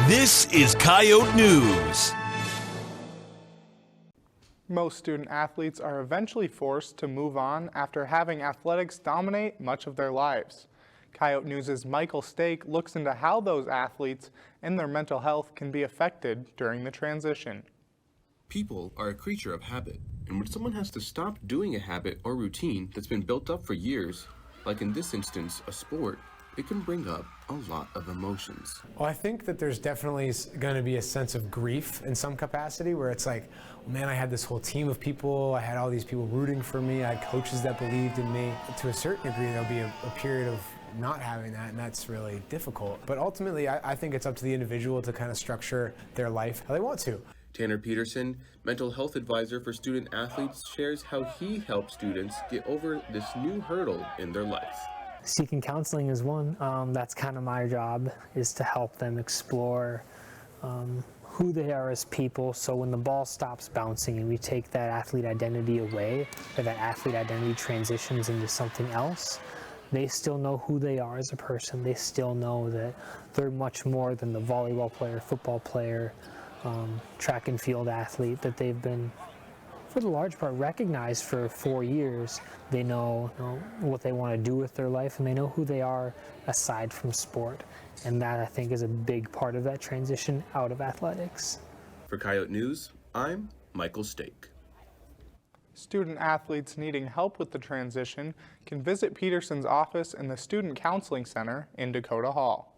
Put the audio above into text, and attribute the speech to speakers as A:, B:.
A: This is Coyote News.
B: Most student athletes are eventually forced to move on after having athletics dominate much of their lives. Coyote News' Michael Stake looks into how those athletes and their mental health can be affected during the transition.
C: People are a creature of habit, and when someone has to stop doing a habit or routine that's been built up for years, like in this instance, a sport, it can bring up a lot of emotions.
D: Well, I think that there's definitely going to be a sense of grief in some capacity where it's like, man, I had this whole team of people, I had all these people rooting for me, I had coaches that believed in me. To a certain degree, there'll be a period of not having that, and that's really difficult. But ultimately, I think it's up to the individual to kind of structure their life how they want to.
C: Tanner Peterson, mental health advisor for student athletes, shares how he helps students get over this new hurdle in their life.
E: Seeking counseling is one. That's kind of my job, is to help them explore who they are as people, so when the ball stops bouncing and we take that athlete identity away, or that athlete identity transitions into something else, they still know who they are as a person. They still know that they're much more than the volleyball player, football player, track and field athlete that they've been, for the large part, recognized for 4 years. They know, what they want to do with their life, and they know who they are aside from sport. And that, I think, is a big part of that transition out of athletics.
C: For Coyote News, I'm Michael Stake.
B: Student athletes needing help with the transition can visit Peterson's office in the Student Counseling Center in Dakota Hall.